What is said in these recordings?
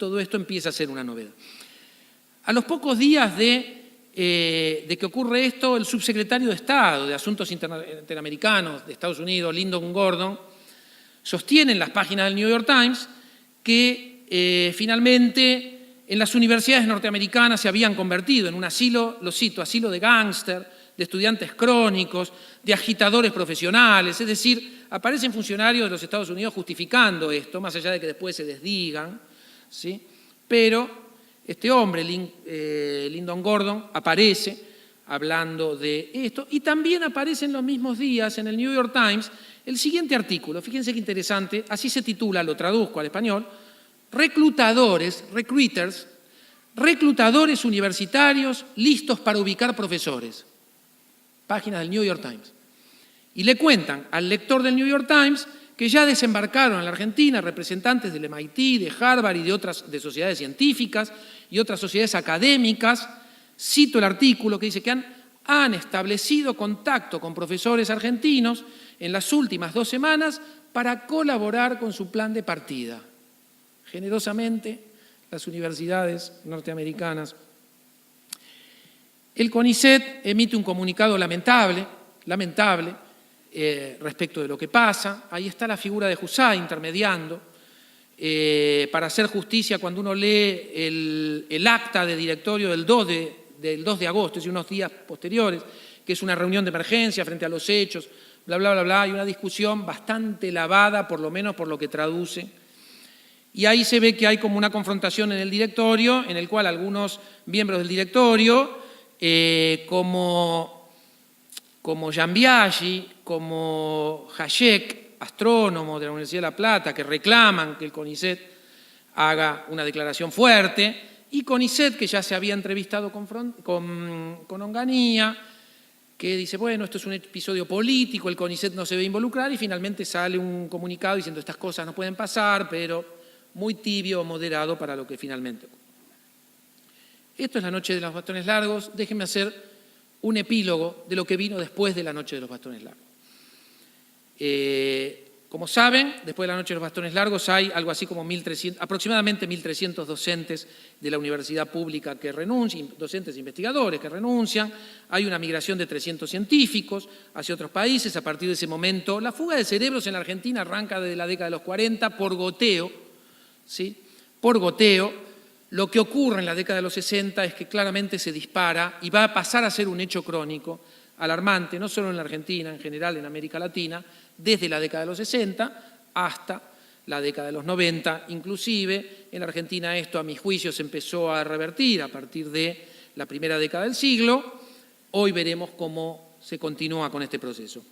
todo esto empieza a ser una novedad. A los pocos días de que ocurre esto, el subsecretario de Estado de Asuntos Interamericanos de Estados Unidos, Lyndon Gordon, sostiene en las páginas del New York Times que finalmente en las universidades norteamericanas se habían convertido en un asilo, lo cito, asilo de gángster, de estudiantes crónicos, de agitadores profesionales, es decir, aparecen funcionarios de los Estados Unidos justificando esto, más allá de que después se desdigan, ¿sí? Pero este hombre, Lyndon Gordon, aparece hablando de esto y también aparece en los mismos días en el New York Times el siguiente artículo, fíjense qué interesante, así se titula, lo traduzco al español, reclutadores universitarios listos para ubicar profesores. Página del New York Times. Y le cuentan al lector del New York Times que ya desembarcaron en la Argentina representantes del MIT, de Harvard y de otras sociedades científicas y otras sociedades académicas. Cito el artículo que dice que han establecido contacto con profesores argentinos en las últimas 2 semanas para colaborar con su plan de partida. Generosamente, las universidades norteamericanas. El CONICET emite un comunicado lamentable respecto de lo que pasa. Ahí está la figura de Hussain intermediando para hacer justicia cuando uno lee el acta de directorio del 2 de agosto, es decir, unos días posteriores, que es una reunión de emergencia frente a los hechos, bla, bla, bla, bla, y una discusión bastante lavada, por lo menos por lo que traduce. Y ahí se ve que hay como una confrontación en el directorio, en el cual algunos miembros del directorio, como Jean Biaggi, como Hayek, astrónomo de la Universidad de La Plata, que reclaman que el CONICET haga una declaración fuerte, y CONICET, que ya se había entrevistado con Onganía, que dice, bueno, esto es un episodio político, el CONICET no se ve involucrar, y finalmente sale un comunicado diciendo estas cosas no pueden pasar, pero muy tibio o moderado para lo que finalmente ocurre. Esto es la noche de los bastones largos. Déjenme hacer un epílogo de lo que vino después de la noche de los bastones largos. Como saben, después de la noche de los bastones largos hay algo así como aproximadamente 1.300 docentes de la universidad pública que renuncian, docentes e investigadores que renuncian, hay una migración de 300 científicos hacia otros países. A partir de ese momento, la fuga de cerebros en la Argentina arranca desde la década de los 40 por goteo, ¿sí? Por goteo. Lo que ocurre en la década de los 60 es que claramente se dispara y va a pasar a ser un hecho crónico, alarmante, no solo en la Argentina, en general en América Latina, desde la década de los 60 hasta la década de los 90. Inclusive en la Argentina esto, a mi juicio, se empezó a revertir a partir de la primera década del siglo. Hoy veremos cómo se continúa con este proceso.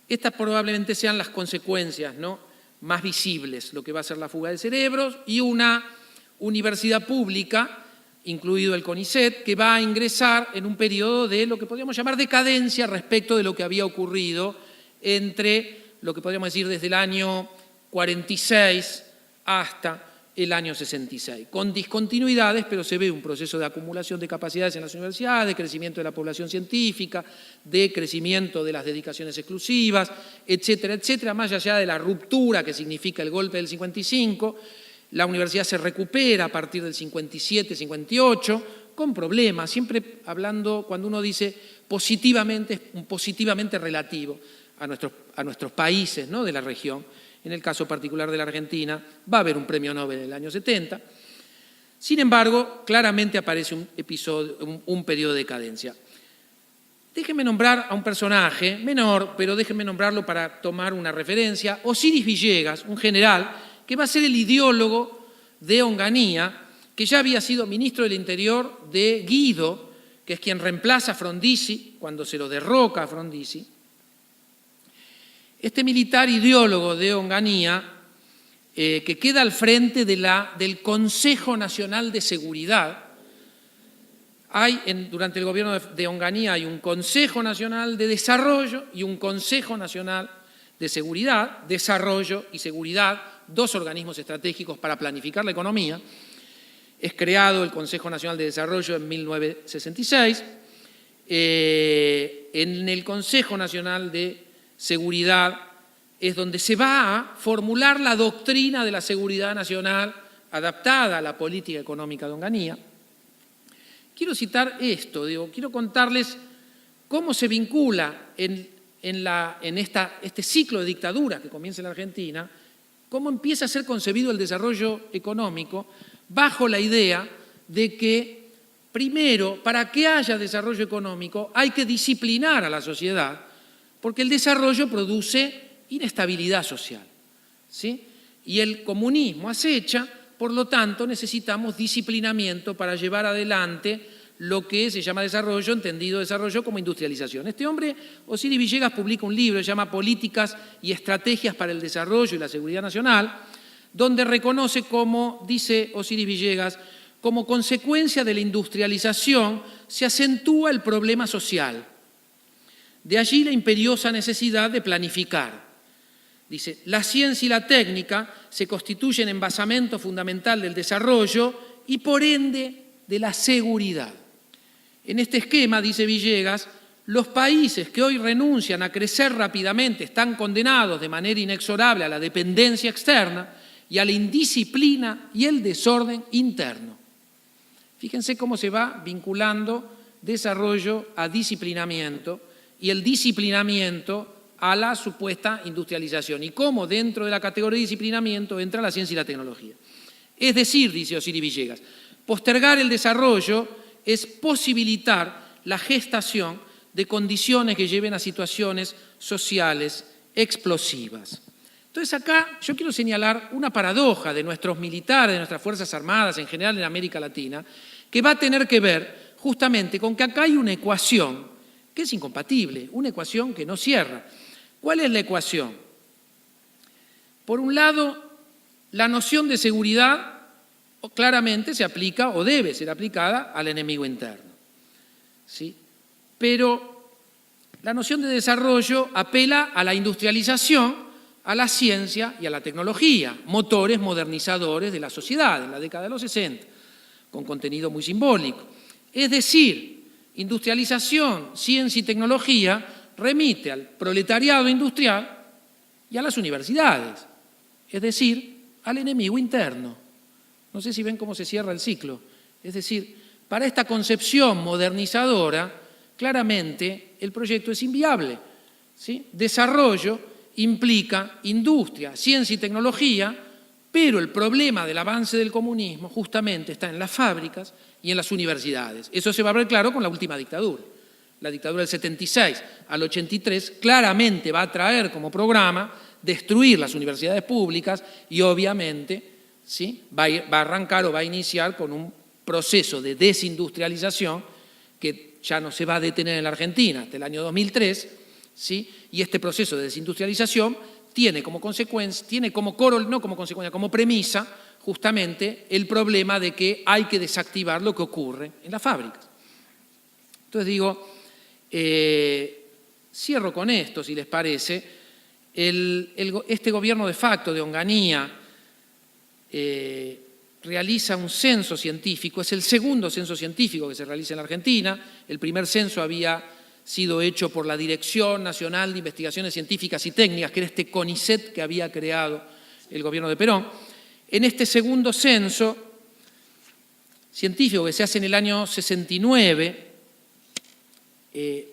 Estas probablemente sean las consecuencias, ¿no?, más visibles, lo que va a ser la fuga de cerebros y una universidad pública, incluido el CONICET, que va a ingresar en un periodo de lo que podríamos llamar decadencia respecto de lo que había ocurrido entre lo que podríamos decir desde el año 46 hasta el año 66, con discontinuidades, pero se ve un proceso de acumulación de capacidades en las universidades, de crecimiento de la población científica, de crecimiento de las dedicaciones exclusivas, etcétera, etcétera, más allá de la ruptura que significa el golpe del 55. La universidad se recupera a partir del 57, 58, con problemas, siempre hablando, cuando uno dice positivamente, positivamente relativo a nuestros países, ¿no?, de la región. En el caso particular de la Argentina, va a haber un premio Nobel en el año 70. Sin embargo, claramente aparece un periodo de decadencia. Déjenme nombrar a un personaje menor, pero déjenme nombrarlo para tomar una referencia. Osiris Villegas, un general que va a ser el ideólogo de Onganía, que ya había sido ministro del Interior de Guido, que es quien reemplaza a Frondizi cuando se lo derroca a Frondizi. Este militar ideólogo de Onganía, que queda al frente del Consejo Nacional de Seguridad, durante el gobierno de Onganía hay un Consejo Nacional de Desarrollo y un Consejo Nacional de Seguridad, Desarrollo y Seguridad, 2 organismos estratégicos para planificar la economía. Es creado el Consejo Nacional de Desarrollo en 1966. En el Consejo Nacional de Seguridad es donde se va a formular la doctrina de la seguridad nacional adaptada a la política económica de Onganía. Quiero citar esto, quiero contarles cómo se vincula en este ciclo de dictaduras que comienza en la Argentina, cómo empieza a ser concebido el desarrollo económico bajo la idea de que, primero, para que haya desarrollo económico hay que disciplinar a la sociedad, porque el desarrollo produce inestabilidad social, ¿sí? Y el comunismo acecha, por lo tanto necesitamos disciplinamiento para llevar adelante lo que se llama desarrollo, entendido desarrollo como industrialización. Este hombre, Osiris Villegas, publica un libro que se llama Políticas y Estrategias para el Desarrollo y la Seguridad Nacional, donde reconoce como, dice Osiris Villegas, como consecuencia de la industrialización se acentúa el problema social. De allí la imperiosa necesidad de planificar. Dice, la ciencia y la técnica se constituyen en basamento fundamental del desarrollo y por ende de la seguridad. En este esquema, dice Villegas, los países que hoy renuncian a crecer rápidamente están condenados de manera inexorable a la dependencia externa y a la indisciplina y el desorden interno. Fíjense cómo se va vinculando desarrollo a disciplinamiento y el disciplinamiento a la supuesta industrialización y cómo dentro de la categoría de disciplinamiento entra la ciencia y la tecnología. Es decir, dice Osiris Villegas, postergar el desarrollo es posibilitar la gestación de condiciones que lleven a situaciones sociales explosivas. Entonces acá yo quiero señalar una paradoja de nuestros militares, de nuestras Fuerzas Armadas, en general en América Latina, que va a tener que ver justamente con que acá hay una ecuación que es incompatible, una ecuación que no cierra. ¿Cuál es la ecuación? Por un lado, la noción de seguridad claramente se aplica o debe ser aplicada al enemigo interno, ¿sí? Pero la noción de desarrollo apela a la industrialización, a la ciencia y a la tecnología, motores modernizadores de la sociedad en la década de los 60, con contenido muy simbólico. Es decir, industrialización, ciencia y tecnología remite al proletariado industrial y a las universidades, es decir, al enemigo interno. No sé si ven cómo se cierra el ciclo. Es decir, para esta concepción modernizadora, claramente el proyecto es inviable, ¿sí? Desarrollo implica industria, ciencia y tecnología, pero el problema del avance del comunismo justamente está en las fábricas y en las universidades. Eso se va a ver claro con la última dictadura. La dictadura del 76 al 83 claramente va a traer como programa destruir las universidades públicas y obviamente, ¿sí?, va a arrancar o va a iniciar con un proceso de desindustrialización que ya no se va a detener en la Argentina hasta el año 2003, ¿sí? Y este proceso de desindustrialización tiene como consecuencia, como premisa justamente el problema de que hay que desactivar lo que ocurre en las fábricas. Entonces digo, cierro con esto, si les parece, este gobierno de facto de Onganía realiza un censo científico, es el segundo censo científico que se realiza en la Argentina. El primer censo había sido hecho por la Dirección Nacional de Investigaciones Científicas y Técnicas, que era este CONICET que había creado el gobierno de Perón. En este segundo censo científico que se hace en el año 69,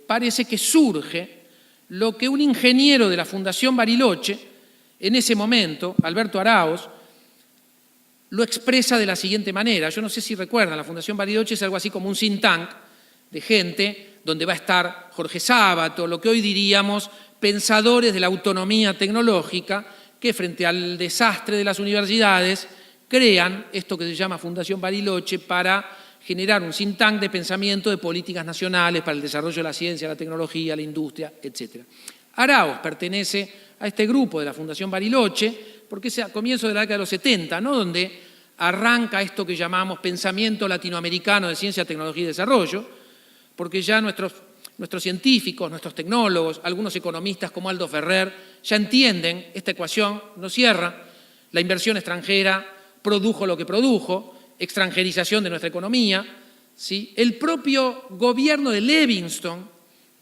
parece que surge lo que un ingeniero de la Fundación Bariloche, en ese momento, Alberto Araoz, lo expresa de la siguiente manera. Yo no sé si recuerdan, la Fundación Bariloche es algo así como un think tank de gente donde va a estar Jorge Sábato, lo que hoy diríamos pensadores de la autonomía tecnológica, que frente al desastre de las universidades crean esto que se llama Fundación Bariloche para generar un think tank de pensamiento de políticas nacionales para el desarrollo de la ciencia, la tecnología, la industria, etc. Araoz pertenece a este grupo de la Fundación Bariloche porque es a comienzos de la década de los 70, ¿no?, donde arranca esto que llamamos pensamiento latinoamericano de ciencia, tecnología y desarrollo, porque ya nuestros científicos, nuestros tecnólogos, algunos economistas como Aldo Ferrer, ya entienden esta ecuación, no cierra, la inversión extranjera produjo lo que produjo, extranjerización de nuestra economía, ¿sí? El propio gobierno de Levingston,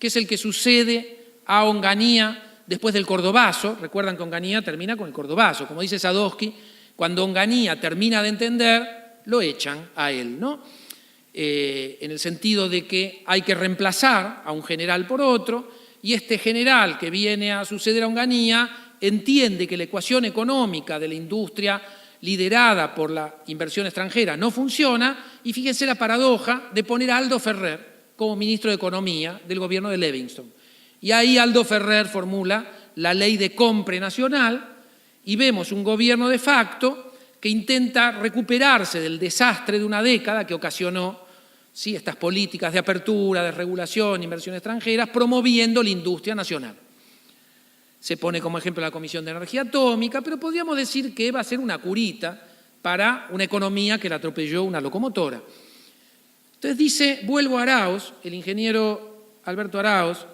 que es el que sucede a Onganía después del Cordobazo, recuerdan que Onganía termina con el Cordobazo, como dice Sadowski, Cuando Onganía termina de entender, lo echan a él, ¿no? En el sentido de que hay que reemplazar a un general por otro, y este general que viene a suceder a Onganía entiende que la ecuación económica de la industria liderada por la inversión extranjera no funciona, y fíjense la paradoja de poner a Aldo Ferrer como ministro de Economía del gobierno de Livingston. Y ahí Aldo Ferrer formula la ley de compra nacional, y vemos un gobierno de facto que intenta recuperarse del desastre de una década que ocasionó, ¿sí?, estas políticas de apertura, de regulación, inversión extranjera, promoviendo la industria nacional. Se pone como ejemplo la Comisión de Energía Atómica, pero podríamos decir que va a ser una curita para una economía que la atropelló una locomotora. Entonces dice, vuelvo a Araoz, el ingeniero Alberto Araoz,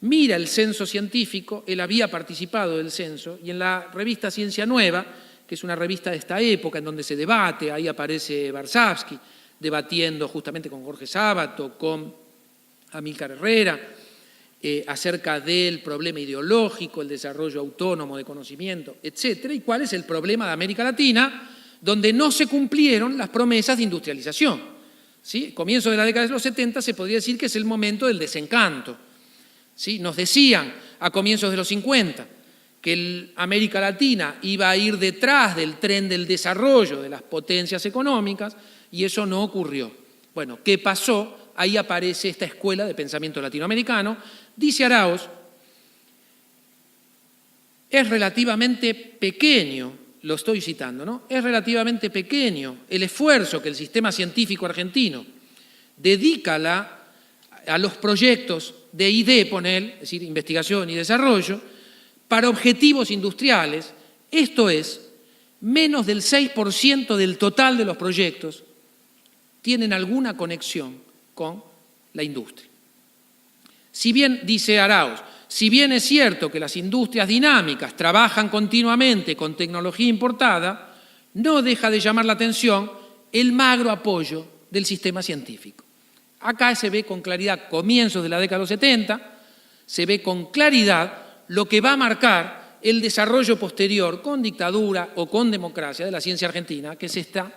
mira el censo científico, él había participado del censo, y en la revista Ciencia Nueva, que es una revista de esta época en donde se debate, ahí aparece Varsavsky debatiendo justamente con Jorge Sábato, con Amílcar Herrera, acerca del problema ideológico, el desarrollo autónomo de conocimiento, etcétera, y cuál es el problema de América Latina, donde no se cumplieron las promesas de industrialización. ¿Sí? Comienzo de la década de los 70 se podría decir que es el momento del desencanto. ¿Sí? Nos decían a comienzos de los 50 que América Latina iba a ir detrás del tren del desarrollo de las potencias económicas, y eso no ocurrió. Bueno, ¿qué pasó? Ahí aparece esta escuela de pensamiento latinoamericano. Dice Araoz, es relativamente pequeño, lo estoy citando, ¿no? Es relativamente pequeño el esfuerzo que el sistema científico argentino dedica a los proyectos de ID, es decir, investigación y desarrollo, para objetivos industriales. Esto es, menos del 6% del total de los proyectos tienen alguna conexión con la industria. Si bien, dice Araoz, si bien es cierto que las industrias dinámicas trabajan continuamente con tecnología importada, no deja de llamar la atención el magro apoyo del sistema científico. Acá se ve con claridad, comienzos de la década de los 70, se ve con claridad lo que va a marcar el desarrollo posterior con dictadura o con democracia de la ciencia argentina, que es esta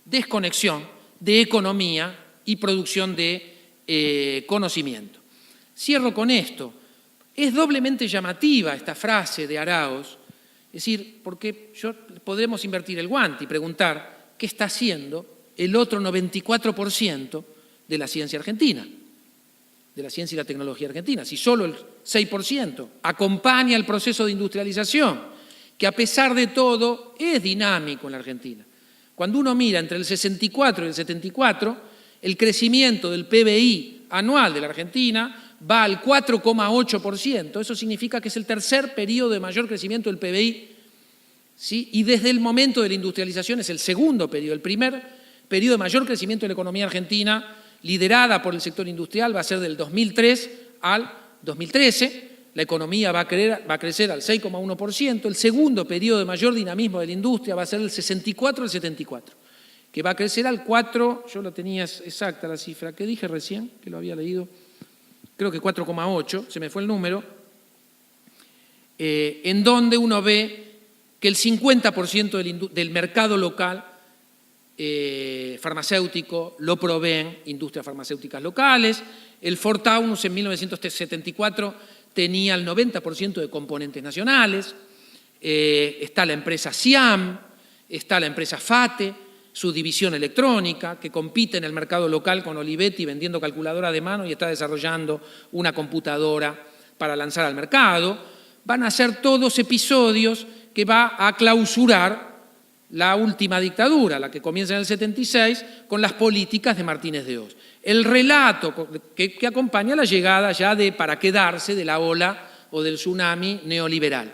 desconexión de economía y producción de conocimiento. Cierro con esto. Es doblemente llamativa esta frase de Araoz, es decir, porque podremos invertir el guante y preguntar qué está haciendo el otro 94% de la ciencia argentina, de la ciencia y la tecnología argentina. Si solo el 6% acompaña el proceso de industrialización, que a pesar de todo es dinámico en la Argentina. Cuando uno mira entre el 64 y el 74, el crecimiento del PBI anual de la Argentina va al 4,8%. Eso significa que es el tercer periodo de mayor crecimiento del PBI, ¿sí? Y desde el momento de la industrialización es el segundo periodo. El primer periodo de mayor crecimiento de la economía argentina, liderada por el sector industrial, va a ser del 2003 al 2013. La economía va a crecer al 6,1%. El segundo periodo de mayor dinamismo de la industria va a ser del 64 al 74, que va a crecer al 4, yo lo tenía exacta la cifra que dije recién, que lo había leído, creo que 4,8, se me fue el número, en donde uno ve que el 50% del mercado local farmacéutico lo proveen industrias farmacéuticas locales. El Ford Taunus en 1974 tenía el 90% de componentes nacionales. Está la empresa Siam, está la empresa FATE, su división electrónica, que compite en el mercado local con Olivetti vendiendo calculadora de mano y está desarrollando una computadora para lanzar al mercado. Van a ser todos episodios que va a clausurar la última dictadura, la que comienza en el 76, con las políticas de Martínez de Hoz. El relato que acompaña la llegada ya para quedarse de la ola o del tsunami neoliberal.